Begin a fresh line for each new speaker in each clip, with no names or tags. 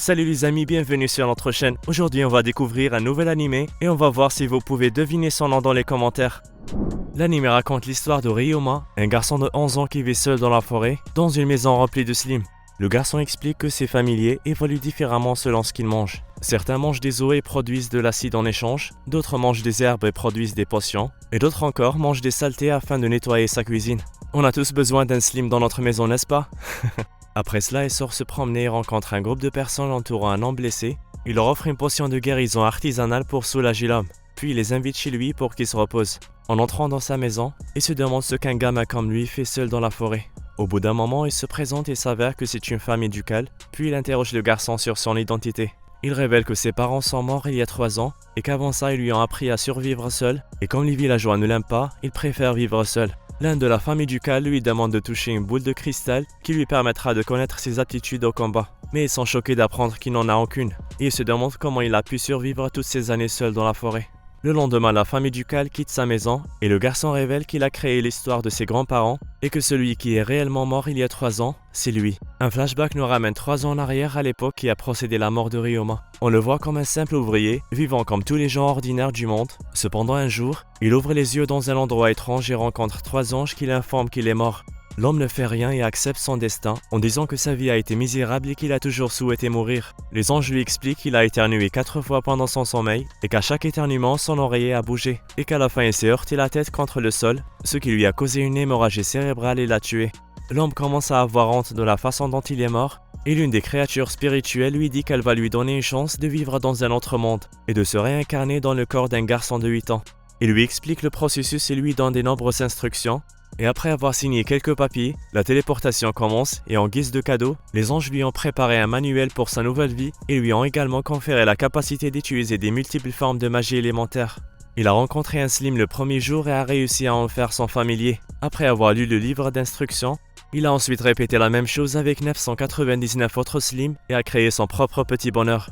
Salut les amis, bienvenue sur notre chaîne. Aujourd'hui on va découvrir un nouvel animé et on va voir si vous pouvez deviner son nom dans les commentaires. L'anime raconte l'histoire de Ryoma, un garçon de 11 ans qui vit seul dans la forêt, dans une maison remplie de slimes. Le garçon explique que ses familiers évoluent différemment selon ce qu'ils mangent. Certains mangent des os et produisent de l'acide en échange, d'autres mangent des herbes et produisent des potions, et d'autres encore mangent des saletés afin de nettoyer sa cuisine. On a tous besoin d'un slime dans notre maison, n'est-ce pas? Après cela, il sort se promener et rencontre un groupe de personnes entourant un homme blessé. Il leur offre une potion de guérison artisanale pour soulager l'homme, puis il les invite chez lui pour qu'il se repose. En entrant dans sa maison, il se demande ce qu'un gamin comme lui fait seul dans la forêt. Au bout d'un moment, il se présente et s'avère que c'est une femme médicale, puis il interroge le garçon sur son identité. Il révèle que ses parents sont morts il y a 3 ans et qu'avant ça, ils lui ont appris à survivre seul, et comme les villageois ne l'aiment pas, il préfère vivre seul. L'un de la famille ducale lui demande de toucher une boule de cristal qui lui permettra de connaître ses aptitudes au combat. Mais ils sont choqués d'apprendre qu'il n'en a aucune, et ils se demandent comment il a pu survivre toutes ces années seul dans la forêt. Le lendemain, la famille ducale quitte sa maison et le garçon révèle qu'il a créé l'histoire de ses grands-parents et que celui qui est réellement mort il y a 3 ans, c'est lui. Un flashback nous ramène 3 ans en arrière à l'époque qui a procédé la mort de Ryoma. On le voit comme un simple ouvrier, vivant comme tous les gens ordinaires du monde. Cependant un jour, il ouvre les yeux dans un endroit étrange et rencontre 3 anges qui l'informent qu'il est mort. L'homme ne fait rien et accepte son destin en disant que sa vie a été misérable et qu'il a toujours souhaité mourir. Les anges lui expliquent qu'il a éternué 4 fois pendant son sommeil et qu'à chaque éternuement, son oreiller a bougé et qu'à la fin il s'est heurté la tête contre le sol, ce qui lui a causé une hémorragie cérébrale et l'a tué. L'homme commence à avoir honte de la façon dont il est mort et l'une des créatures spirituelles lui dit qu'elle va lui donner une chance de vivre dans un autre monde et de se réincarner dans le corps d'un garçon de 8 ans. Il lui explique le processus et lui donne de nombreuses instructions. Et après avoir signé quelques papiers, la téléportation commence et en guise de cadeau, les anges lui ont préparé un manuel pour sa nouvelle vie et lui ont également conféré la capacité d'utiliser des multiples formes de magie élémentaire. Il a rencontré un slime le premier jour et a réussi à en faire son familier. Après avoir lu le livre d'instructions, il a ensuite répété la même chose avec 999 autres slimes et a créé son propre petit bonheur.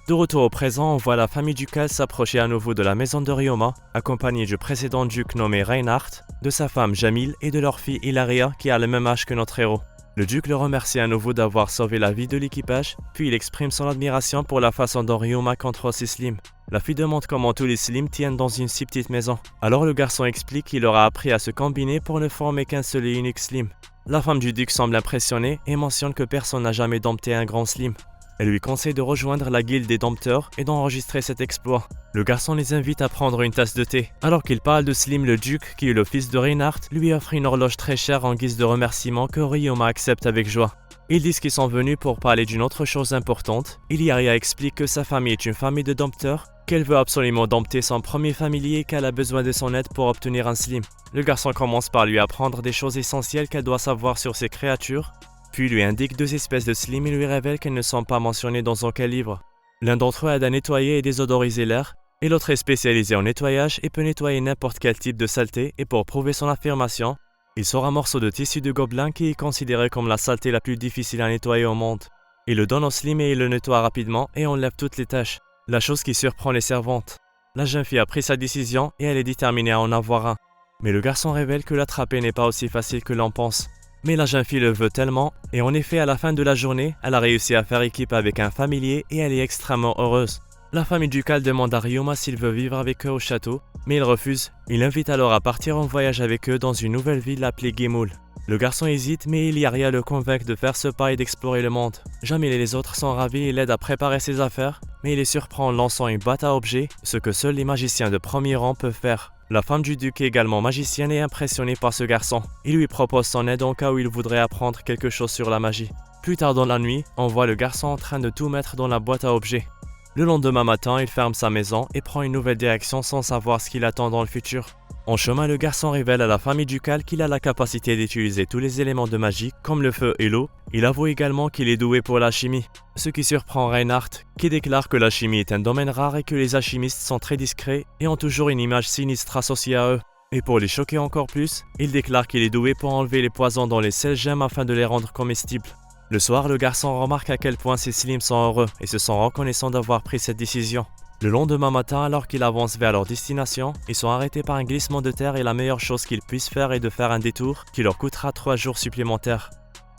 De retour au présent, on voit la famille ducale s'approcher à nouveau de la maison de Ryoma, accompagnée du précédent duc nommé Reinhardt, de sa femme Jamil et de leur fille Hilaria qui a le même âge que notre héros. Le duc le remercie à nouveau d'avoir sauvé la vie de l'équipage, puis il exprime son admiration pour la façon dont Ryoma contrôle ses slimes. La fille demande comment tous les slimes tiennent dans une si petite maison. Alors le garçon explique qu'il leur a appris à se combiner pour ne former qu'un seul et unique slim. La femme du duc semble impressionnée et mentionne que personne n'a jamais dompté un grand slim. Elle lui conseille de rejoindre la guilde des dompteurs et d'enregistrer cet exploit. Le garçon les invite à prendre une tasse de thé. Alors qu'il parle de Slim, le duc, qui est le fils de Reinhardt, lui offre une horloge très chère en guise de remerciement que Ryoma accepte avec joie. Ils disent qu'ils sont venus pour parler d'une autre chose importante. Hilaria explique que sa famille est une famille de dompteurs, qu'elle veut absolument dompter son premier familier et qu'elle a besoin de son aide pour obtenir un Slim. Le garçon commence par lui apprendre des choses essentielles qu'elle doit savoir sur ces créatures, puis lui indique 2 espèces de slimes et lui révèle qu'elles ne sont pas mentionnées dans aucun livre. L'un d'entre eux aide à nettoyer et désodoriser l'air, et l'autre est spécialisé en nettoyage et peut nettoyer n'importe quel type de saleté, et pour prouver son affirmation, il sort un morceau de tissu de gobelin qui est considéré comme la saleté la plus difficile à nettoyer au monde. Il le donne au slim et il le nettoie rapidement et enlève toutes les taches, la chose qui surprend les servantes. La jeune fille a pris sa décision et elle est déterminée à en avoir un. Mais le garçon révèle que l'attraper n'est pas aussi facile que l'on pense. Mais la jeune fille le veut tellement, et en effet à la fin de la journée, elle a réussi à faire équipe avec un familier et elle est extrêmement heureuse. La famille ducale demande à Ryoma s'il veut vivre avec eux au château, mais il refuse. Il l'invite alors à partir en voyage avec eux dans une nouvelle ville appelée Gimul. Le garçon hésite, mais Hilaria le convainc de faire ce pas et d'explorer le monde. Jamil et les autres sont ravis et l'aident à préparer ses affaires, mais il les surprend en lançant une boîte à objets, ce que seuls les magiciens de premier rang peuvent faire. La femme du duc est également magicienne et impressionnée par ce garçon. Il lui propose son aide en cas où il voudrait apprendre quelque chose sur la magie. Plus tard dans la nuit, on voit le garçon en train de tout mettre dans la boîte à objets. Le lendemain matin, il ferme sa maison et prend une nouvelle direction sans savoir ce qu'il attend dans le futur. En chemin, le garçon révèle à la famille ducale qu'il a la capacité d'utiliser tous les éléments de magie, comme le feu et l'eau. Il avoue également qu'il est doué pour la chimie, ce qui surprend Reinhardt, qui déclare que la chimie est un domaine rare et que les alchimistes sont très discrets et ont toujours une image sinistre associée à eux. Et pour les choquer encore plus, il déclare qu'il est doué pour enlever les poisons dans les sels gemmes afin de les rendre comestibles. Le soir, le garçon remarque à quel point ses slimes sont heureux et se sent reconnaissant d'avoir pris cette décision. Le lendemain matin, alors qu'ils avancent vers leur destination, ils sont arrêtés par un glissement de terre et la meilleure chose qu'ils puissent faire est de faire un détour qui leur coûtera 3 jours supplémentaires.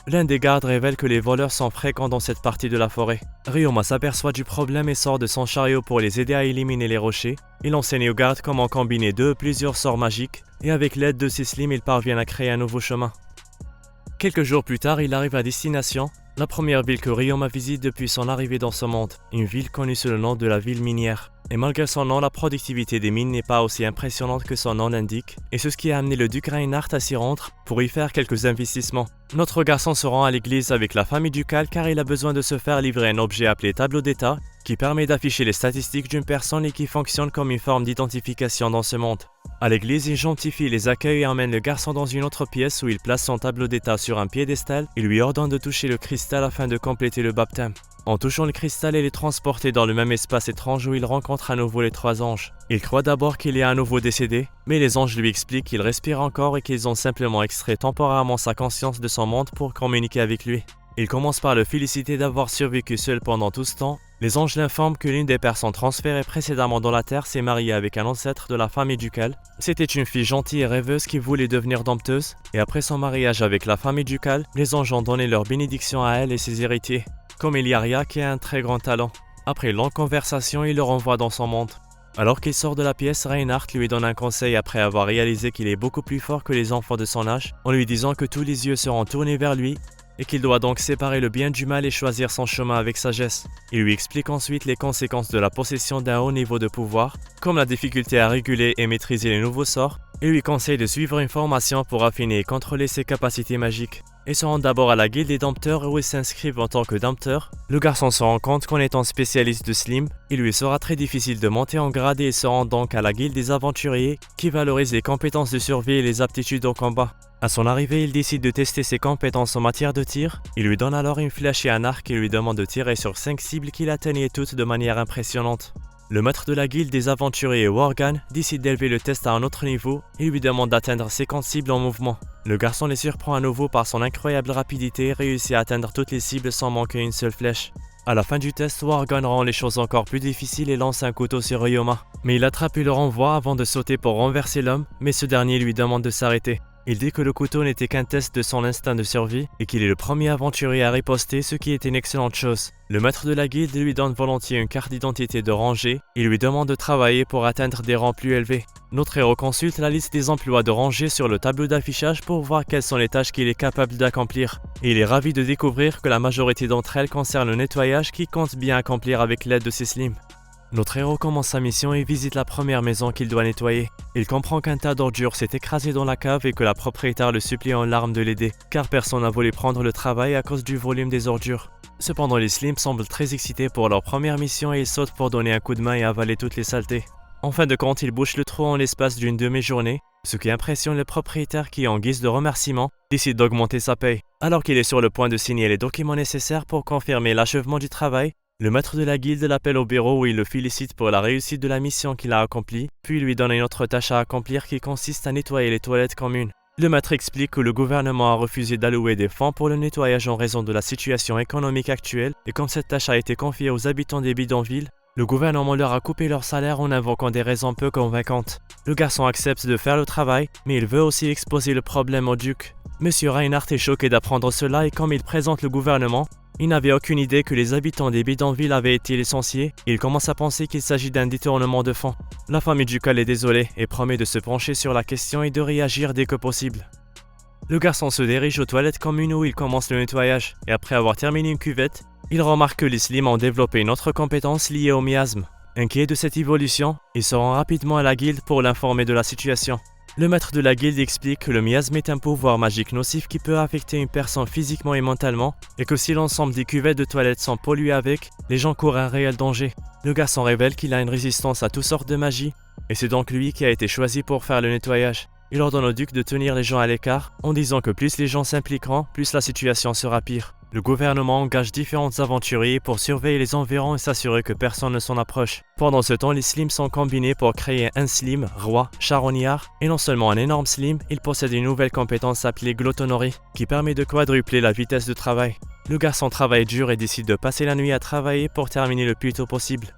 L'un des gardes révèle que les voleurs sont fréquents dans cette partie de la forêt. Ryoma s'aperçoit du problème et sort de son chariot pour les aider à éliminer les rochers. Il enseigne aux gardes comment combiner deux ou plusieurs sorts magiques, et avec l'aide de ses slimes, ils parviennent à créer un nouveau chemin. Quelques jours plus tard, il arrive à destination, la première ville que Ryoma visite depuis son arrivée dans ce monde, une ville connue sous le nom de la ville minière. Et malgré son nom, la productivité des mines n'est pas aussi impressionnante que son nom l'indique, et c'est ce qui a amené le duc Reinhardt à s'y rendre pour y faire quelques investissements. Notre garçon se rend à l'église avec la famille ducale car il a besoin de se faire livrer un objet appelé tableau d'état, qui permet d'afficher les statistiques d'une personne et qui fonctionne comme une forme d'identification dans ce monde. À l'église, une gentille fille les accueille et emmène le garçon dans une autre pièce où il place son tableau d'état sur un piédestal et lui ordonne de toucher le cristal afin de compléter le baptême. En touchant le cristal, il est transporté dans le même espace étrange où il rencontre à nouveau les trois anges. Il croit d'abord qu'il est à nouveau décédé, mais les anges lui expliquent qu'il respire encore et qu'ils ont simplement extrait temporairement sa conscience de son monde pour communiquer avec lui. Il commence par le féliciter d'avoir survécu seul pendant tout ce temps. Les anges l'informent que l'une des personnes transférées précédemment dans la Terre s'est mariée avec un ancêtre de la famille ducale. C'était une fille gentille et rêveuse qui voulait devenir dompteuse, et après son mariage avec la famille ducale, les anges ont donné leur bénédiction à elle et ses héritiers, comme Iliaria qui a un très grand talent. Après une longue conversation, il le renvoie dans son monde. Alors qu'il sort de la pièce, Reinhardt lui donne un conseil après avoir réalisé qu'il est beaucoup plus fort que les enfants de son âge, en lui disant que tous les yeux seront tournés vers lui, et qu'il doit donc séparer le bien du mal et choisir son chemin avec sagesse. Il lui explique ensuite les conséquences de la possession d'un haut niveau de pouvoir, comme la difficulté à réguler et maîtriser les nouveaux sorts, et lui conseille de suivre une formation pour affiner et contrôler ses capacités magiques. Et se rend d'abord à la guilde des dompteurs où il s'inscrivent en tant que dompteur. Le garçon se rend compte qu'en étant spécialiste de slim, il lui sera très difficile de monter en grade et il se rend donc à la guilde des aventuriers qui valorise les compétences de survie et les aptitudes au combat. À son arrivée, il décide de tester ses compétences en matière de tir. Il lui donne alors une flèche et un arc et lui demande de tirer sur 5 cibles qu'il atteignait toutes de manière impressionnante. Le maître de la guilde des aventuriers Worgan décide d'élever le test à un autre niveau et lui demande d'atteindre 50 cibles en mouvement. Le garçon les surprend à nouveau par son incroyable rapidité et réussit à atteindre toutes les cibles sans manquer une seule flèche. À la fin du test, Worgan rend les choses encore plus difficiles et lance un couteau sur Ryoma. Mais il attrape et le renvoie avant de sauter pour renverser l'homme, mais ce dernier lui demande de s'arrêter. Il dit que le couteau n'était qu'un test de son instinct de survie et qu'il est le premier aventurier à riposter, ce qui est une excellente chose. Le maître de la guilde lui donne volontiers une carte d'identité de rangée et lui demande de travailler pour atteindre des rangs plus élevés. Notre héros consulte la liste des emplois de rangée sur le tableau d'affichage pour voir quelles sont les tâches qu'il est capable d'accomplir. Et il est ravi de découvrir que la majorité d'entre elles concernent le nettoyage qu'il compte bien accomplir avec l'aide de ses slims. Notre héros commence sa mission et visite la première maison qu'il doit nettoyer. Il comprend qu'un tas d'ordures s'est écrasé dans la cave et que la propriétaire le supplie en larmes de l'aider, car personne n'a voulu prendre le travail à cause du volume des ordures. Cependant, les slims semblent très excités pour leur première mission et ils sautent pour donner un coup de main et avaler toutes les saletés. En fin de compte, ils bouchent le trou en l'espace d'une demi-journée, ce qui impressionne le propriétaire qui, en guise de remerciement, décide d'augmenter sa paye. Alors qu'il est sur le point de signer les documents nécessaires pour confirmer l'achèvement du travail, le maître de la guilde l'appelle au bureau où il le félicite pour la réussite de la mission qu'il a accomplie, puis lui donne une autre tâche à accomplir qui consiste à nettoyer les toilettes communes. Le maître explique que le gouvernement a refusé d'allouer des fonds pour le nettoyage en raison de la situation économique actuelle, et comme cette tâche a été confiée aux habitants des bidonvilles, le gouvernement leur a coupé leur salaire en invoquant des raisons peu convaincantes. Le garçon accepte de faire le travail, mais il veut aussi exposer le problème au duc. Monsieur Reinhardt est choqué d'apprendre cela et comme il présente le gouvernement, il n'avait aucune idée que les habitants des bidonvilles avaient été licenciés et il commence à penser qu'il s'agit d'un détournement de fonds. La famille ducale est désolée et promet de se pencher sur la question et de réagir dès que possible. Le garçon se dirige aux toilettes communes où il commence le nettoyage et après avoir terminé une cuvette, il remarque que les slims ont développé une autre compétence liée au miasme. Inquiet de cette évolution, il se rend rapidement à la guilde pour l'informer de la situation. Le maître de la guilde explique que le miasme est un pouvoir magique nocif qui peut affecter une personne physiquement et mentalement, et que si l'ensemble des cuvettes de toilettes sont polluées avec, les gens courent un réel danger. Le garçon révèle qu'il a une résistance à toutes sortes de magie, et c'est donc lui qui a été choisi pour faire le nettoyage. Il ordonne au duc de tenir les gens à l'écart, en disant que plus les gens s'impliqueront, plus la situation sera pire. Le gouvernement engage différents aventuriers pour surveiller les environs et s'assurer que personne ne s'en approche. Pendant ce temps, les slims sont combinés pour créer un slim, roi, charognard, et non seulement un énorme slim, il possède une nouvelle compétence appelée glottonerie, qui permet de quadrupler la vitesse de travail. Le garçon travaille dur et décide de passer la nuit à travailler pour terminer le plus tôt possible.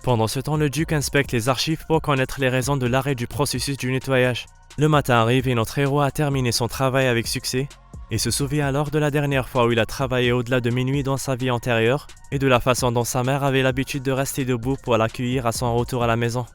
Pendant ce temps, le duc inspecte les archives pour connaître les raisons de l'arrêt du processus du nettoyage. Le matin arrive et notre héros a terminé son travail avec succès, Il se souvient alors de la dernière fois où il a travaillé au-delà de minuit dans sa vie antérieure et de la façon dont sa mère avait l'habitude de rester debout pour l'accueillir à son retour à la maison.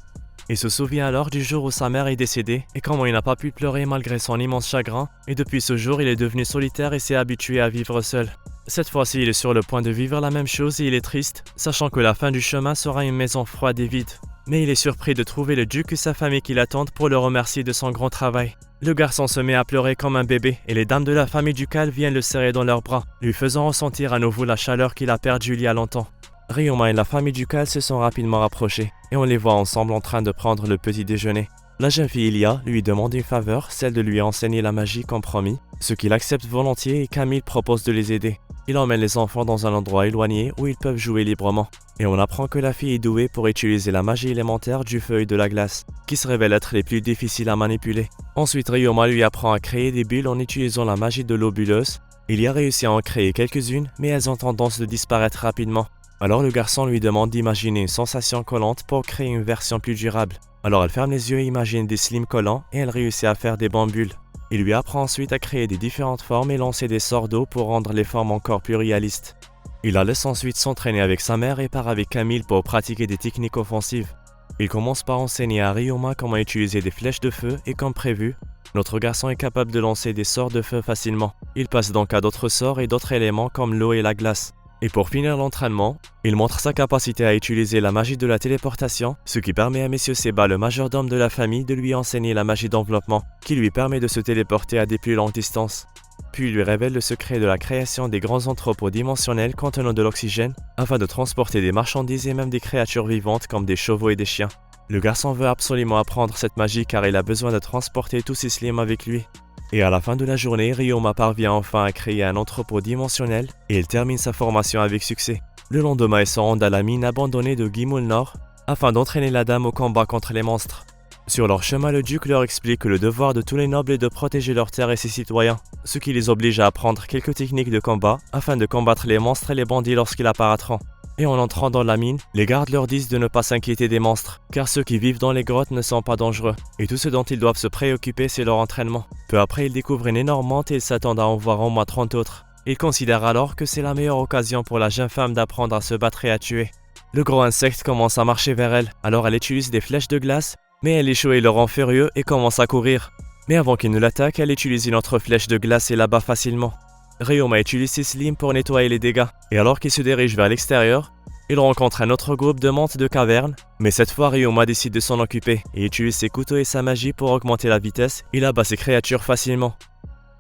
Il se souvient alors du jour où sa mère est décédée et comment il n'a pas pu pleurer malgré son immense chagrin, et depuis ce jour il est devenu solitaire et s'est habitué à vivre seul. Cette fois-ci il est sur le point de vivre la même chose et il est triste, sachant que la fin du chemin sera une maison froide et vide. Mais il est surpris de trouver le duc et sa famille qui l'attendent pour le remercier de son grand travail. Le garçon se met à pleurer comme un bébé et les dames de la famille ducale viennent le serrer dans leurs bras, lui faisant ressentir à nouveau la chaleur qu'il a perdue il y a longtemps. Ryoma et la famille ducale se sont rapidement rapprochés et on les voit ensemble en train de prendre le petit déjeuner. La jeune fille Ilia lui demande une faveur, celle de lui enseigner la magie comme promis, ce qu'il accepte volontiers et Camille propose de les aider. Il emmène les enfants dans un endroit éloigné où ils peuvent jouer librement. Et on apprend que la fille est douée pour utiliser la magie élémentaire du feu et de la glace, qui se révèlent être les plus difficiles à manipuler. Ensuite, Ryoma lui apprend à créer des bulles en utilisant la magie de l'eau bulleuse. Il y a réussi à en créer quelques-unes, mais elles ont tendance de disparaître rapidement. Alors le garçon lui demande d'imaginer une sensation collante pour créer une version plus durable. Alors elle ferme les yeux et imagine des slimes collants et elle réussit à faire des bulles. Il lui apprend ensuite à créer des différentes formes et lancer des sorts d'eau pour rendre les formes encore plus réalistes. Il la laisse ensuite s'entraîner avec sa mère et part avec Camille pour pratiquer des techniques offensives. Il commence par enseigner à Ryoma comment utiliser des flèches de feu et comme prévu, notre garçon est capable de lancer des sorts de feu facilement. Il passe donc à d'autres sorts et d'autres éléments comme l'eau et la glace. Et pour finir l'entraînement, il montre sa capacité à utiliser la magie de la téléportation, ce qui permet à M. Seba, le majordome de la famille, de lui enseigner la magie d'enveloppement, qui lui permet de se téléporter à des plus longues distances. Puis il lui révèle le secret de la création des grands entrepôts dimensionnels contenant de l'oxygène, afin de transporter des marchandises et même des créatures vivantes comme des chevaux et des chiens. Le garçon veut absolument apprendre cette magie car il a besoin de transporter tous ses slimes avec lui. Et à la fin de la journée, Ryoma parvient enfin à créer un entrepôt dimensionnel et il termine sa formation avec succès. Le lendemain, il se rend à la mine abandonnée de Gimul Nord afin d'entraîner la dame au combat contre les monstres. Sur leur chemin, le duc leur explique que le devoir de tous les nobles est de protéger leur terre et ses citoyens, ce qui les oblige à apprendre quelques techniques de combat afin de combattre les monstres et les bandits lorsqu'ils apparaîtront. Et en entrant dans la mine, les gardes leur disent de ne pas s'inquiéter des monstres, car ceux qui vivent dans les grottes ne sont pas dangereux, et tout ce dont ils doivent se préoccuper c'est leur entraînement. Peu après, ils découvrent une énorme menthe et ils s'attendent à en voir au moins 30 autres. Ils considèrent alors que c'est la meilleure occasion pour la jeune femme d'apprendre à se battre et à tuer. Le gros insecte commence à marcher vers elle, alors elle utilise des flèches de glace, mais elle échoue et le rend furieux et commence à courir. Mais avant qu'il ne l'attaque, elle utilise une autre flèche de glace et l'abat facilement. Ryoma utilise ses slimes pour nettoyer les dégâts, et alors qu'il se dirige vers l'extérieur, il rencontre un autre groupe de menthes de caverne, mais cette fois Ryoma décide de s'en occuper et utilise ses couteaux et sa magie pour augmenter la vitesse et abat ces créatures facilement.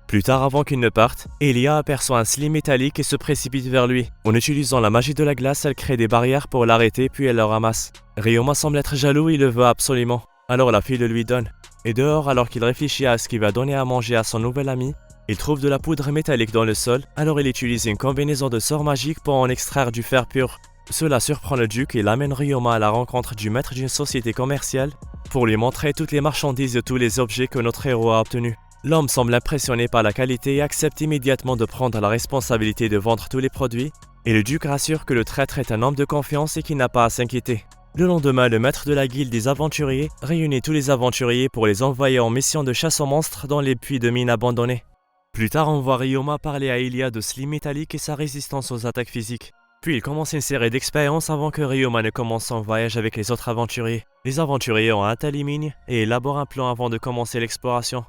Plus tard, avant qu'il ne parte, Elia aperçoit un slime métallique et se précipite vers lui. En utilisant la magie de la glace, elle crée des barrières pour l'arrêter puis elle le ramasse. Ryoma semble être jaloux et il le veut absolument, alors la fille le lui donne. Et dehors, alors qu'il réfléchit à ce qu'il va donner à manger à son nouvel ami, il trouve de la poudre métallique dans le sol, alors il utilise une combinaison de sorts magiques pour en extraire du fer pur. Cela surprend le duc et l'amène Ryoma à la rencontre du maître d'une société commerciale pour lui montrer toutes les marchandises et tous les objets que notre héros a obtenus. L'homme semble impressionné par la qualité et accepte immédiatement de prendre la responsabilité de vendre tous les produits, et le duc rassure que le traître est un homme de confiance et qu'il n'a pas à s'inquiéter. Le lendemain, le maître de la guilde des aventuriers réunit tous les aventuriers pour les envoyer en mission de chasse aux monstres dans les puits de mines abandonnés. Plus tard, on voit Ryoma parler à Ilia de slime métallique et sa résistance aux attaques physiques. Puis il commence une série d'expériences avant que Ryoma ne commence son voyage avec les autres aventuriers. Les aventuriers ont atteint les mines et élaborent un plan avant de commencer l'exploration.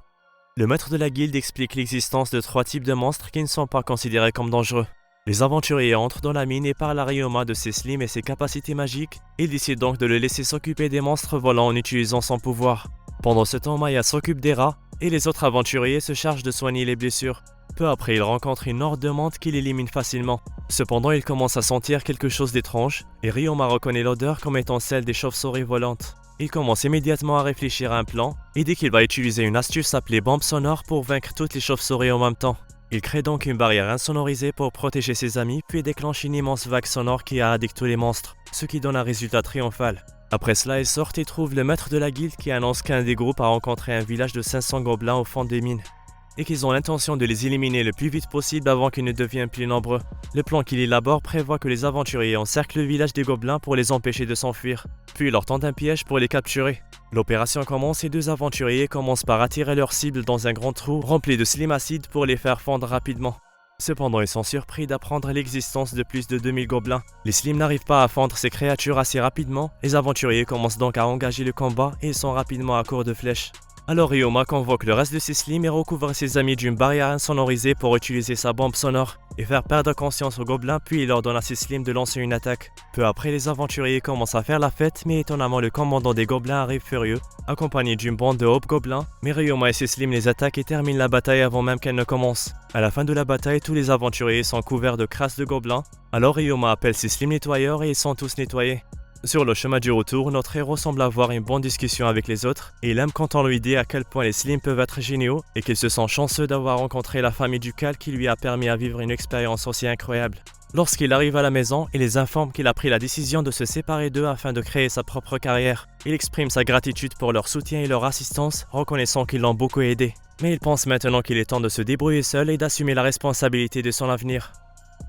Le maître de la guilde explique l'existence de 3 types de monstres qui ne sont pas considérés comme dangereux. Les aventuriers entrent dans la mine et parlent à Ryoma de ses slimes et ses capacités magiques. Ils décident donc de le laisser s'occuper des monstres volants en utilisant son pouvoir. Pendant ce temps, Maya s'occupe des rats et les autres aventuriers se chargent de soigner les blessures. Peu après, il rencontre une horde de menthes qu'il élimine facilement. Cependant, il commence à sentir quelque chose d'étrange et Ryoma reconnaît l'odeur comme étant celle des chauves-souris volantes. Il commence immédiatement à réfléchir à un plan et dit qu'il va utiliser une astuce appelée bombe sonore pour vaincre toutes les chauves-souris en même temps. Il crée donc une barrière insonorisée pour protéger ses amis puis déclenche une immense vague sonore qui éradique tous les monstres, ce qui donne un résultat triomphal. Après cela, il sort et trouve le maître de la guilde qui annonce qu'un des groupes a rencontré un village de 500 gobelins au fond des mines et qu'ils ont l'intention de les éliminer le plus vite possible avant qu'ils ne deviennent plus nombreux. Le plan qu'il élabore prévoit que les aventuriers encerclent le village des gobelins pour les empêcher de s'enfuir, puis ils leur tendent un piège pour les capturer. L'opération commence et deux aventuriers commencent par attirer leur cible dans un grand trou rempli de slim acide pour les faire fondre rapidement. Cependant, ils sont surpris d'apprendre l'existence de plus de 2000 gobelins. Les slims n'arrivent pas à fondre ces créatures assez rapidement, les aventuriers commencent donc à engager le combat et ils sont rapidement à court de flèches. Alors Ryoma convoque le reste de ses slims et recouvre ses amis d'une barrière insonorisée pour utiliser sa bombe sonore et faire perdre conscience aux gobelins, puis il leur donne à ses slims de lancer une attaque. Peu après, les aventuriers commencent à faire la fête, mais étonnamment le commandant des gobelins arrive furieux, accompagné d'une bande de hobgoblins, mais Ryoma et ses slims les attaquent et terminent la bataille avant même qu'elle ne commence. À la fin de la bataille, tous les aventuriers sont couverts de crasse de gobelins, alors Ryoma appelle ses slims nettoyeurs et ils sont tous nettoyés. Sur le chemin du retour, notre héros semble avoir une bonne discussion avec les autres et il aime quand on lui dit à quel point les slims peuvent être géniaux et qu'il se sent chanceux d'avoir rencontré la famille ducale qui lui a permis à vivre une expérience aussi incroyable. Lorsqu'il arrive à la maison, il les informe qu'il a pris la décision de se séparer d'eux afin de créer sa propre carrière. Il exprime sa gratitude pour leur soutien et leur assistance, reconnaissant qu'ils l'ont beaucoup aidé. Mais il pense maintenant qu'il est temps de se débrouiller seul et d'assumer la responsabilité de son avenir.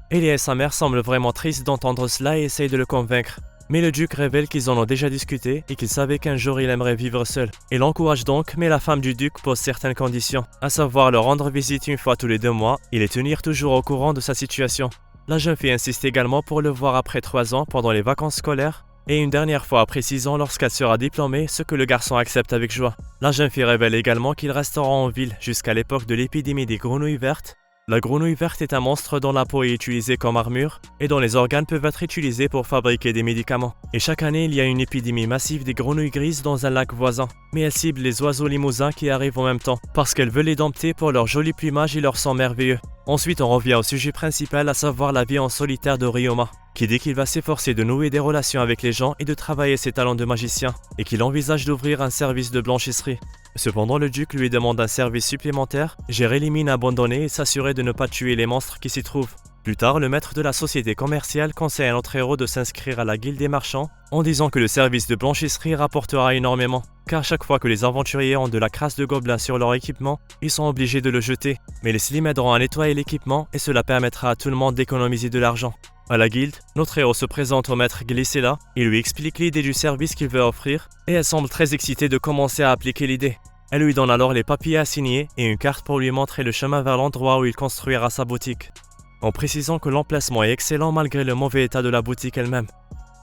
Ellie et sa mère semblent vraiment tristes d'entendre cela et essayent de le convaincre. Mais le duc révèle qu'ils en ont déjà discuté et qu'il savait qu'un jour il aimerait vivre seul. Il l'encourage donc, mais la femme du duc pose certaines conditions, à savoir leur rendre visite une fois tous les 2 mois et les tenir toujours au courant de sa situation. La jeune fille insiste également pour le voir après 3 ans pendant les vacances scolaires et une dernière fois après 6 ans lorsqu'elle sera diplômée, ce que le garçon accepte avec joie. La jeune fille révèle également qu'ils resteront en ville jusqu'à l'époque de l'épidémie des grenouilles vertes. La grenouille verte est un monstre dont la peau est utilisée comme armure et dont les organes peuvent être utilisés pour fabriquer des médicaments. Et chaque année, il y a une épidémie massive des grenouilles grises dans un lac voisin. Mais elle cible les oiseaux limousins qui arrivent en même temps, parce qu'elle veut les dompter pour leur joli plumage et leur sang merveilleux. Ensuite, on revient au sujet principal, à savoir la vie en solitaire de Ryoma, qui dit qu'il va s'efforcer de nouer des relations avec les gens et de travailler ses talents de magicien, et qu'il envisage d'ouvrir un service de blanchisserie. Cependant, le duc lui demande un service supplémentaire, gérer les mines abandonnées et s'assurer de ne pas tuer les monstres qui s'y trouvent. Plus tard, le maître de la société commerciale conseille à notre héros de s'inscrire à la guilde des marchands en disant que le service de blanchisserie rapportera énormément, car chaque fois que les aventuriers ont de la crasse de gobelins sur leur équipement, ils sont obligés de le jeter. Mais les slims aideront à nettoyer l'équipement et cela permettra à tout le monde d'économiser de l'argent. À la guilde, notre héros se présente au maître Glycella, il lui explique l'idée du service qu'il veut offrir et elle semble très excitée de commencer à appliquer l'idée. Elle lui donne alors les papiers à signer et une carte pour lui montrer le chemin vers l'endroit où il construira sa boutique, en précisant que l'emplacement est excellent malgré le mauvais état de la boutique elle-même.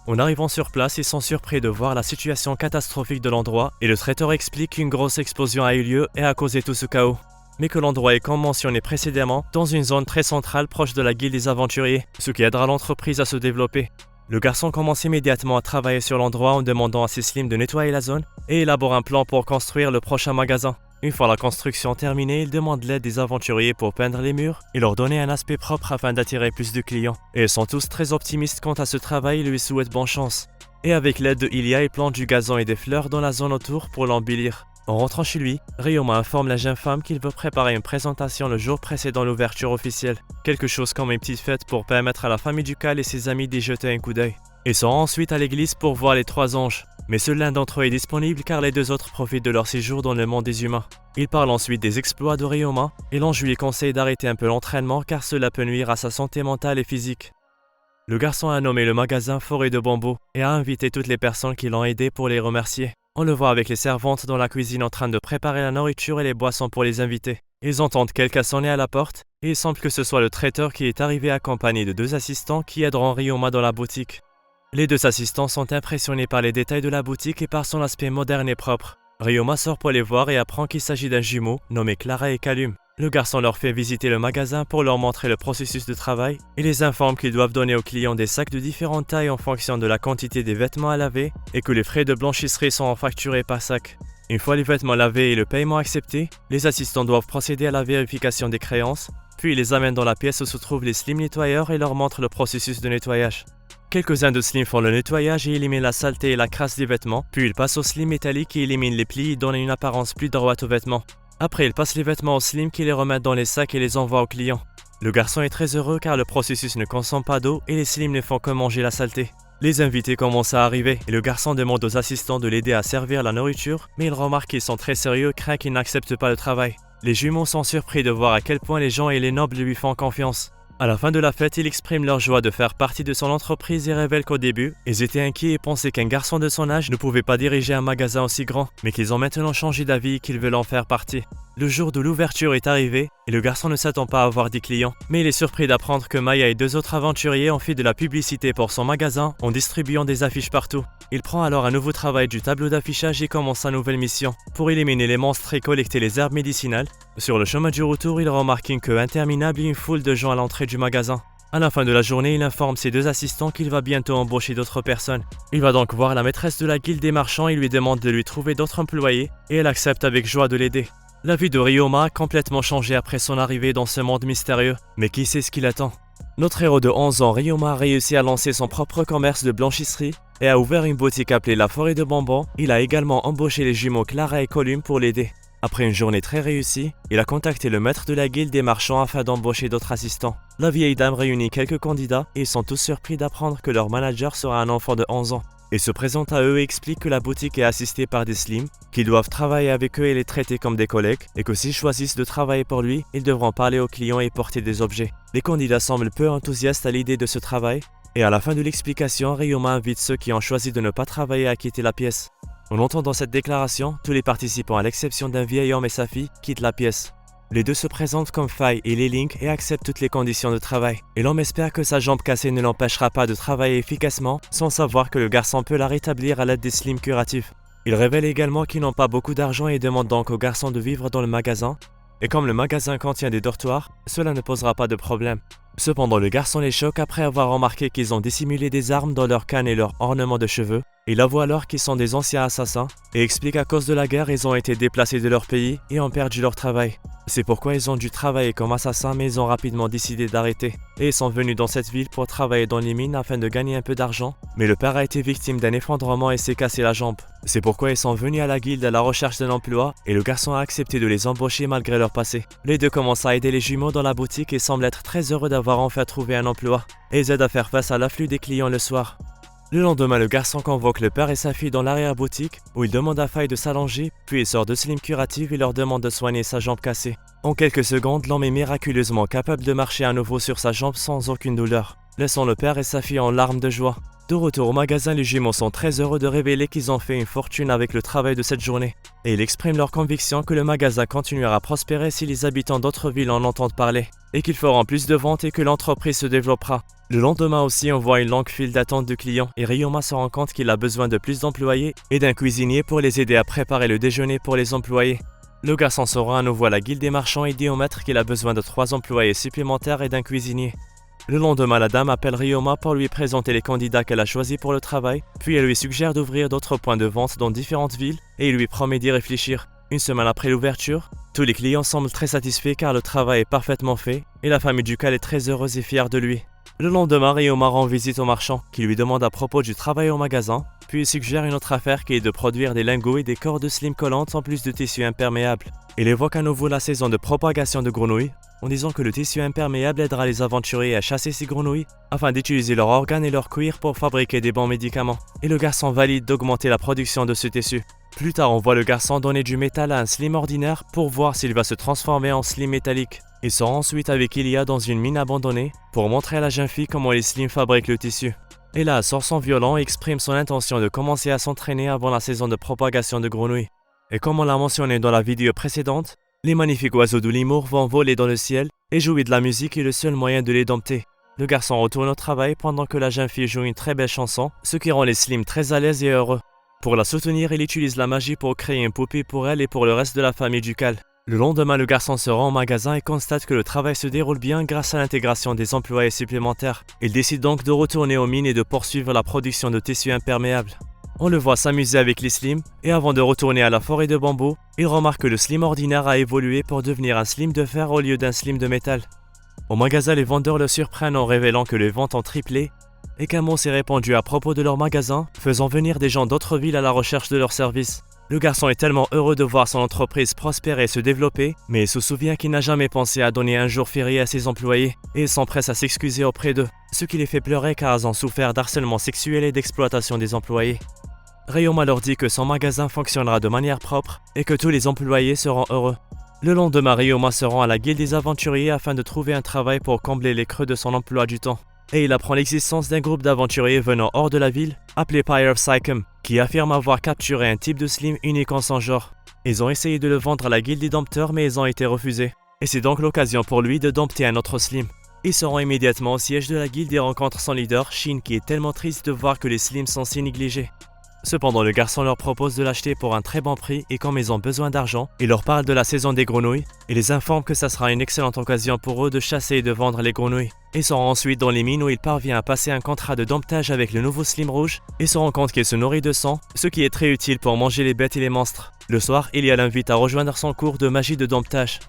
En arrivant sur place, ils sont surpris de voir la situation catastrophique de l'endroit et le traiteur explique qu'une grosse explosion a eu lieu et a causé tout ce chaos. Mais que l'endroit est comme mentionné précédemment, dans une zone très centrale proche de la guilde des aventuriers, ce qui aidera l'entreprise à se développer. Le garçon commence immédiatement à travailler sur l'endroit en demandant à ses slims de nettoyer la zone et élabore un plan pour construire le prochain magasin. Une fois la construction terminée, il demande l'aide des aventuriers pour peindre les murs et leur donner un aspect propre afin d'attirer plus de clients. Et ils sont tous très optimistes quant à ce travail et lui souhaitent bonne chance. Et avec l'aide de Ilia, il plante du gazon et des fleurs dans la zone autour pour l'embellir. En rentrant chez lui, Ryoma informe la jeune femme qu'il veut préparer une présentation le jour précédent l'ouverture officielle. Quelque chose comme une petite fête pour permettre à la famille ducale et ses amis d'y jeter un coup d'œil. Ils sont ensuite à l'église pour voir les 3 anges. Mais seul l'un d'entre eux est disponible car les 2 autres profitent de leur séjour dans le monde des humains. Il parle ensuite des exploits de Ryoma et l'ange lui conseille d'arrêter un peu l'entraînement car cela peut nuire à sa santé mentale et physique. Le garçon a nommé le magasin Forêt de Bambou et a invité toutes les personnes qui l'ont aidé pour les remercier. On le voit avec les servantes dans la cuisine en train de préparer la nourriture et les boissons pour les invités. Ils entendent quelqu'un sonner à la porte et il semble que ce soit le traiteur qui est arrivé accompagné de 2 assistants qui aideront Ryoma dans la boutique. Les 2 assistants sont impressionnés par les détails de la boutique et par son aspect moderne et propre. Ryoma sort pour les voir et apprend qu'il s'agit d'un jumeau nommé Clara et Calum. Le garçon leur fait visiter le magasin pour leur montrer le processus de travail et les informe qu'ils doivent donner aux clients des sacs de différentes tailles en fonction de la quantité des vêtements à laver et que les frais de blanchisserie sont facturés par sac. Une fois les vêtements lavés et le paiement accepté, les assistants doivent procéder à la vérification des créances, puis ils les amènent dans la pièce où se trouvent les slims nettoyeurs et leur montrent le processus de nettoyage. Quelques-uns de slims font le nettoyage et éliminent la saleté et la crasse des vêtements, puis ils passent aux slims métalliques qui éliminent les plis et donnent une apparence plus droite aux vêtements. Après, ils passent les vêtements aux slims qui les remettent dans les sacs et les envoient aux clients. Le garçon est très heureux car le processus ne consomme pas d'eau et les slims ne font que manger la saleté. Les invités commencent à arriver et le garçon demande aux assistants de l'aider à servir la nourriture, mais il remarque qu'ils sont très sérieux et craint qu'ils n'acceptent pas le travail. Les jumeaux sont surpris de voir à quel point les gens et les nobles lui font confiance. À la fin de la fête, ils expriment leur joie de faire partie de son entreprise et révèlent qu'au début, ils étaient inquiets et pensaient qu'un garçon de son âge ne pouvait pas diriger un magasin aussi grand, mais qu'ils ont maintenant changé d'avis et qu'ils veulent en faire partie. Le jour de l'ouverture est arrivé et le garçon ne s'attend pas à avoir des clients, mais il est surpris d'apprendre que Maya et 2 autres aventuriers ont fait de la publicité pour son magasin en distribuant des affiches partout. Il prend alors un nouveau travail du tableau d'affichage et commence sa nouvelle mission pour éliminer les monstres et collecter les herbes médicinales. Sur le chemin du retour, il remarque une queue interminable et une foule de gens à l'entrée du magasin. À la fin de la journée, il informe ses 2 assistants qu'il va bientôt embaucher d'autres personnes. Il va donc voir la maîtresse de la guilde des marchands et lui demande de lui trouver d'autres employés et elle accepte avec joie de l'aider. La vie de Ryoma a complètement changé après son arrivée dans ce monde mystérieux, mais qui sait ce qui l'attend? Notre héros de 11 ans, Ryoma, a réussi à lancer son propre commerce de blanchisserie et a ouvert une boutique appelée la Forêt de Bonbons. Il a également embauché les jumeaux Clara et Colum pour l'aider. Après une journée très réussie, il a contacté le maître de la guilde des marchands afin d'embaucher d'autres assistants. La vieille dame réunit quelques candidats et ils sont tous surpris d'apprendre que leur manager sera un enfant de 11 ans. Il se présente à eux et explique que la boutique est assistée par des slims, qu'ils doivent travailler avec eux et les traiter comme des collègues, et que s'ils choisissent de travailler pour lui, ils devront parler aux clients et porter des objets. Les candidats semblent peu enthousiastes à l'idée de ce travail, et à la fin de l'explication, Ryoma invite ceux qui ont choisi de ne pas travailler à quitter la pièce. En entendant cette déclaration, tous les participants à l'exception d'un vieil homme et sa fille quittent la pièce. Les deux se présentent comme Faye et Li-Ling et acceptent toutes les conditions de travail. Et l'homme espère que sa jambe cassée ne l'empêchera pas de travailler efficacement, sans savoir que le garçon peut la rétablir à l'aide des slims curatifs. Il révèle également qu'ils n'ont pas beaucoup d'argent et demande donc au garçon de vivre dans le magasin. Et comme le magasin contient des dortoirs, cela ne posera pas de problème. Cependant, le garçon les choque après avoir remarqué qu'ils ont dissimulé des armes dans leurs cannes et leurs ornements de cheveux. Il avoue alors qu'ils sont des anciens assassins et explique qu'à cause de la guerre, ils ont été déplacés de leur pays et ont perdu leur travail. C'est pourquoi ils ont dû travailler comme assassins, mais ils ont rapidement décidé d'arrêter. Et ils sont venus dans cette ville pour travailler dans les mines afin de gagner un peu d'argent. Mais le père a été victime d'un effondrement et s'est cassé la jambe. C'est pourquoi ils sont venus à la guilde à la recherche d'un emploi et le garçon a accepté de les embaucher malgré leur passé. Les deux commencent à aider les jumeaux dans la boutique et semblent être très heureux d'avoir enfin trouvé un emploi. Et ils aident à faire face à l'afflux des clients le soir. Le lendemain, le garçon convoque le père et sa fille dans l'arrière-boutique où il demande à Faye de s'allonger, puis il sort de slim curative et leur demande de soigner sa jambe cassée. En quelques secondes, l'homme est miraculeusement capable de marcher à nouveau sur sa jambe sans aucune douleur, laissant le père et sa fille en larmes de joie. De retour au magasin, les jumeaux sont très heureux de révéler qu'ils ont fait une fortune avec le travail de cette journée. Et ils expriment leur conviction que le magasin continuera à prospérer si les habitants d'autres villes en entendent parler, et qu'ils feront plus de ventes et que l'entreprise se développera. Le lendemain aussi, on voit une longue file d'attente de clients et Ryoma se rend compte qu'il a besoin de plus d'employés et d'un cuisinier pour les aider à préparer le déjeuner pour les employés. Le garçon se rend à nouveau à la guilde des marchands et dit au maître qu'il a besoin de 3 employés supplémentaires et d'un cuisinier. Le lendemain, la dame appelle Ryoma pour lui présenter les candidats qu'elle a choisis pour le travail, puis elle lui suggère d'ouvrir d'autres points de vente dans différentes villes et il lui promet d'y réfléchir. Une semaine après l'ouverture, tous les clients semblent très satisfaits car le travail est parfaitement fait et la famille ducale est très heureuse et fière de lui. Le lendemain, Ryoma rend visite au marchand qui lui demande à propos du travail au magasin, puis il suggère une autre affaire qui est de produire des lingots et des cordes slim collantes en plus de tissu imperméable. Il évoque à nouveau la saison de propagation de grenouilles, en disant que le tissu imperméable aidera les aventuriers à chasser ces grenouilles afin d'utiliser leurs organes et leur cuir pour fabriquer des bons médicaments. Et le garçon valide d'augmenter la production de ce tissu. Plus tard, on voit le garçon donner du métal à un slim ordinaire pour voir s'il va se transformer en slim métallique. Il sort ensuite avec Ilia dans une mine abandonnée pour montrer à la jeune fille comment les slims fabriquent le tissu. Et là, sort son violon et exprime son intention de commencer à s'entraîner avant la saison de propagation de grenouilles. Et comme on l'a mentionné dans la vidéo précédente, les magnifiques oiseaux de l'Imour vont voler dans le ciel et jouer de la musique est le seul moyen de les dompter. Le garçon retourne au travail pendant que la jeune fille joue une très belle chanson, ce qui rend les slims très à l'aise et heureux. Pour la soutenir, il utilise la magie pour créer une poupée pour elle et pour le reste de la famille ducale. Le lendemain, le garçon se rend au magasin et constate que le travail se déroule bien grâce à l'intégration des employés supplémentaires. Il décide donc de retourner aux mines et de poursuivre la production de tissus imperméables. On le voit s'amuser avec les slims et avant de retourner à la forêt de bambou, il remarque que le slim ordinaire a évolué pour devenir un slim de fer au lieu d'un slim de métal. Au magasin, les vendeurs le surprennent en révélant que les ventes ont triplé et qu'un mot s'est répandu à propos de leur magasin, faisant venir des gens d'autres villes à la recherche de leurs services. Le garçon est tellement heureux de voir son entreprise prospérer et se développer, mais il se souvient qu'il n'a jamais pensé à donner un jour férié à ses employés, et il s'empresse à s'excuser auprès d'eux, ce qui les fait pleurer car ils ont souffert d'harcèlement sexuel et d'exploitation des employés. Ryoma leur dit que son magasin fonctionnera de manière propre et que tous les employés seront heureux. Le lendemain, Ryoma se rend à la guilde des aventuriers afin de trouver un travail pour combler les creux de son emploi du temps. Et il apprend l'existence d'un groupe d'aventuriers venant hors de la ville, appelé Pyre of Psychum, qui affirme avoir capturé un type de slim unique en son genre. Ils ont essayé de le vendre à la guilde des dompteurs mais ils ont été refusés. Et c'est donc l'occasion pour lui de dompter un autre slim. Il se rend immédiatement au siège de la guilde et rencontre son leader, Shin, qui est tellement triste de voir que les slims sont si négligés. Cependant, le garçon leur propose de l'acheter pour un très bon prix et comme ils ont besoin d'argent, il leur parle de la saison des grenouilles et les informe que ça sera une excellente occasion pour eux de chasser et de vendre les grenouilles. Ils se rend ensuite dans les mines où il parvient à passer un contrat de domptage avec le nouveau slim rouge et se rend compte qu'il se nourrit de sang, ce qui est très utile pour manger les bêtes et les monstres. Le soir, Ilia l'invite à rejoindre son cours de magie de domptage.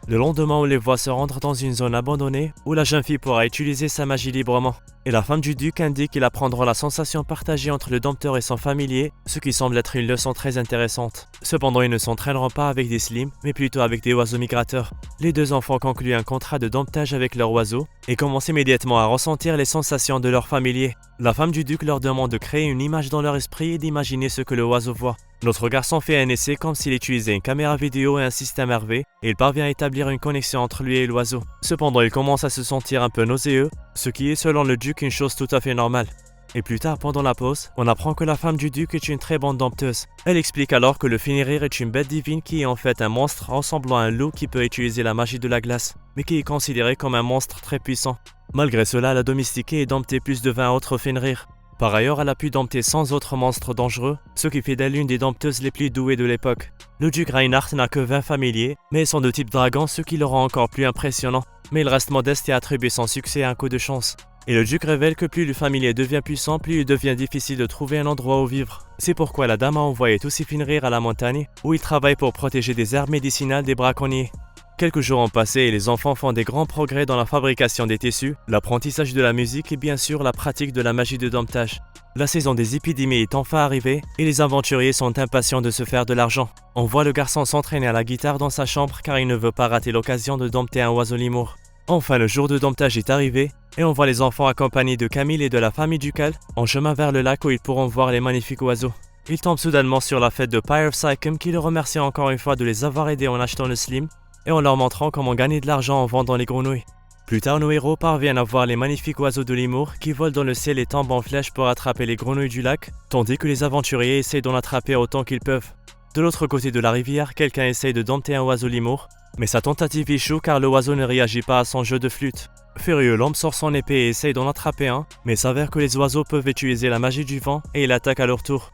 Le lendemain, on les voit se rendre dans une zone abandonnée où la jeune fille pourra utiliser sa magie librement. Et la femme du duc indique qu'ils apprendront la sensation partagée entre le dompteur et son familier, ce qui semble être une leçon très intéressante. Cependant, ils ne s'entraîneront pas avec des slims, mais plutôt avec des oiseaux migrateurs. Les deux enfants concluent un contrat de domptage avec leur oiseau et commencent immédiatement à ressentir les sensations de leur familier. La femme du duc leur demande de créer une image dans leur esprit et d'imaginer ce que le oiseau voit. Notre garçon fait un essai comme s'il utilisait une caméra vidéo et un système RV, et il parvient à établir une connexion entre lui et l'oiseau. Cependant, il commence à se sentir un peu nauséeux, ce qui est selon le duc une chose tout à fait normale. Et plus tard, pendant la pause, on apprend que la femme du duc est une très bonne dompteuse. Elle explique alors que le Fenrir est une bête divine qui est en fait un monstre ressemblant à un loup qui peut utiliser la magie de la glace, mais qui est considéré comme un monstre très puissant. Malgré cela, elle a domestiqué et dompté plus de 20 autres Fenrir. Par ailleurs, elle a pu dompter 100 autres monstres dangereux, ce qui fait d'elle l'une des dompteuses les plus douées de l'époque. Le duc Reinhardt n'a que 20 familiers, mais ils sont de type dragon, ce qui le rend encore plus impressionnant. Mais il reste modeste et attribue son succès à un coup de chance. Et le duc révèle que plus le familier devient puissant, plus il devient difficile de trouver un endroit où vivre. C'est pourquoi la dame a envoyé tous ses Fenrir à la montagne, où ils travaillent pour protéger des herbes médicinales des braconniers. Quelques jours ont passé et les enfants font des grands progrès dans la fabrication des tissus, l'apprentissage de la musique et bien sûr la pratique de la magie de domptage. La saison des épidémies est enfin arrivée et les aventuriers sont impatients de se faire de l'argent. On voit le garçon s'entraîner à la guitare dans sa chambre car il ne veut pas rater l'occasion de dompter un oiseau limour. Enfin, le jour de domptage est arrivé et on voit les enfants accompagnés de Camille et de la famille ducale en chemin vers le lac où ils pourront voir les magnifiques oiseaux. Ils tombent soudainement sur la fête de Pyre of Psychum qui le remercie encore une fois de les avoir aidés en achetant le slim et en leur montrant comment gagner de l'argent en vendant les grenouilles. Plus tard, nos héros parviennent à voir les magnifiques oiseaux de Limour qui volent dans le ciel et tombent en flèche pour attraper les grenouilles du lac, tandis que les aventuriers essaient d'en attraper autant qu'ils peuvent. De l'autre côté de la rivière, quelqu'un essaye de dompter un oiseau Limour, mais sa tentative échoue car le oiseau ne réagit pas à son jeu de flûte. Furieux, l'homme sort son épée et essaye d'en attraper un, mais s'avère que les oiseaux peuvent utiliser la magie du vent et il attaque à leur tour.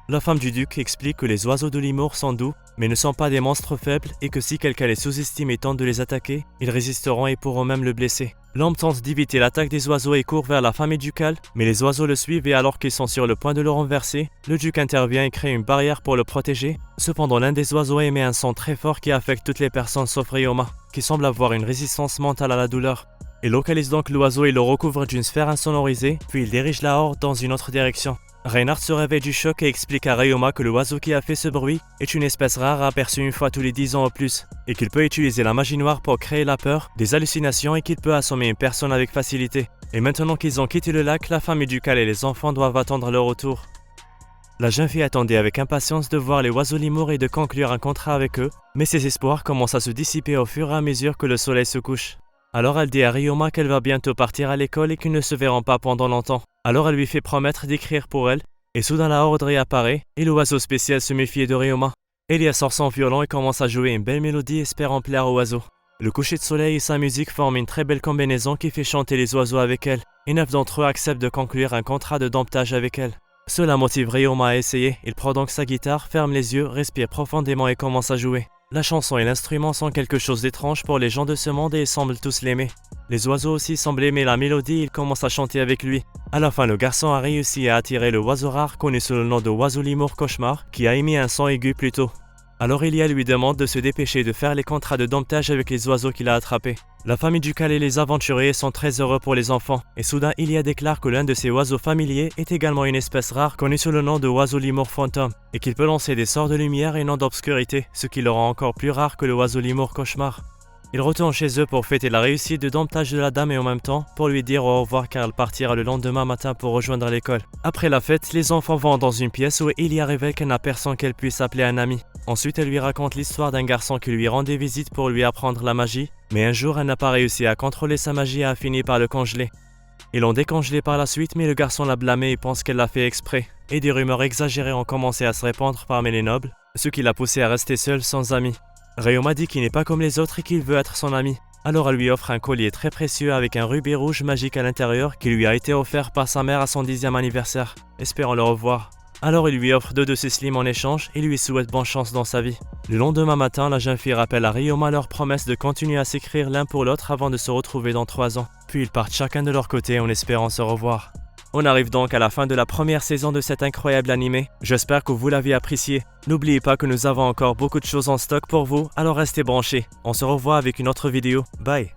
La femme du duc explique que les oiseaux de Limour sont doux, mais ne sont pas des monstres faibles et que si quelqu'un les sous-estime et tente de les attaquer, ils résisteront et pourront même le blesser. L'homme tente d'éviter l'attaque des oiseaux et court vers la famille ducale, mais les oiseaux le suivent et alors qu'ils sont sur le point de le renverser, le duc intervient et crée une barrière pour le protéger. Cependant, l'un des oiseaux émet un son très fort qui affecte toutes les personnes sauf Ryoma, qui semble avoir une résistance mentale à la douleur. Il localise donc l'oiseau et le recouvre d'une sphère insonorisée, puis il dirige la horde dans une autre direction. Reinhardt se réveille du choc et explique à Ryoma que le oiseau qui a fait ce bruit est une espèce rare aperçue une fois tous les 10 ans au plus, et qu'il peut utiliser la magie noire pour créer la peur, des hallucinations et qu'il peut assommer une personne avec facilité. Et maintenant qu'ils ont quitté le lac, la famille ducale et les enfants doivent attendre leur retour. La jeune fille attendait avec impatience de voir les oiseaux Limour et de conclure un contrat avec eux, mais ses espoirs commencent à se dissiper au fur et à mesure que le soleil se couche. Alors elle dit à Ryoma qu'elle va bientôt partir à l'école et qu'ils ne se verront pas pendant longtemps. Alors elle lui fait promettre d'écrire pour elle, et soudain la horde réapparaît, et l'oiseau spécial se méfie de Ryoma. Elia sort son violon et commence à jouer une belle mélodie espérant plaire aux oiseaux. Le coucher de soleil et sa musique forment une très belle combinaison qui fait chanter les oiseaux avec elle, et 9 d'entre eux acceptent de conclure un contrat de domptage avec elle. Cela motive Ryoma à essayer, il prend donc sa guitare, ferme les yeux, respire profondément et commence à jouer. La chanson et l'instrument sont quelque chose d'étrange pour les gens de ce monde et ils semblent tous l'aimer. Les oiseaux aussi semblent aimer la mélodie et ils commencent à chanter avec lui. À la fin, le garçon a réussi à attirer le oiseau rare connu sous le nom de oiseau Limour Cauchemar qui a émis un son aigu plus tôt. Alors Elia lui demande de se dépêcher de faire les contrats de domptage avec les oiseaux qu'il a attrapés. La famille ducale et les aventuriers sont très heureux pour les enfants, et soudain Elia déclare que l'un de ces oiseaux familiers est également une espèce rare connue sous le nom de oiseau Limour Fantôme, et qu'il peut lancer des sorts de lumière et non d'obscurité, ce qui le rend encore plus rare que le oiseau Limour Cauchemar. Ils retournent chez eux pour fêter la réussite de domptage de la dame et en même temps pour lui dire au revoir car elle partira le lendemain matin pour rejoindre l'école. Après la fête, les enfants vont dans une pièce où Ilia révèle qu'elle n'a personne qu'elle puisse appeler un ami. Ensuite, elle lui raconte l'histoire d'un garçon qui lui rendait visite pour lui apprendre la magie, mais un jour elle n'a pas réussi à contrôler sa magie et a fini par le congeler. Ils l'ont décongelé par la suite, mais le garçon l'a blâmé et pense qu'elle l'a fait exprès. Et des rumeurs exagérées ont commencé à se répandre parmi les nobles, ce qui l'a poussé à rester seul sans amis. Ryoma dit qu'il n'est pas comme les autres et qu'il veut être son ami. Alors elle lui offre un collier très précieux avec un rubis rouge magique à l'intérieur qui lui a été offert par sa mère à son 10e anniversaire, espérant le revoir. Alors il lui offre 2 de ses slimes en échange et lui souhaite bonne chance dans sa vie. Le lendemain matin, la jeune fille rappelle à Ryoma leur promesse de continuer à s'écrire l'un pour l'autre avant de se retrouver dans 3 ans. Puis ils partent chacun de leur côté en espérant se revoir. On arrive donc à la fin de la première saison de cet incroyable animé. J'espère que vous l'avez apprécié. N'oubliez pas que nous avons encore beaucoup de choses en stock pour vous, alors restez branchés. On se revoit avec une autre vidéo. Bye!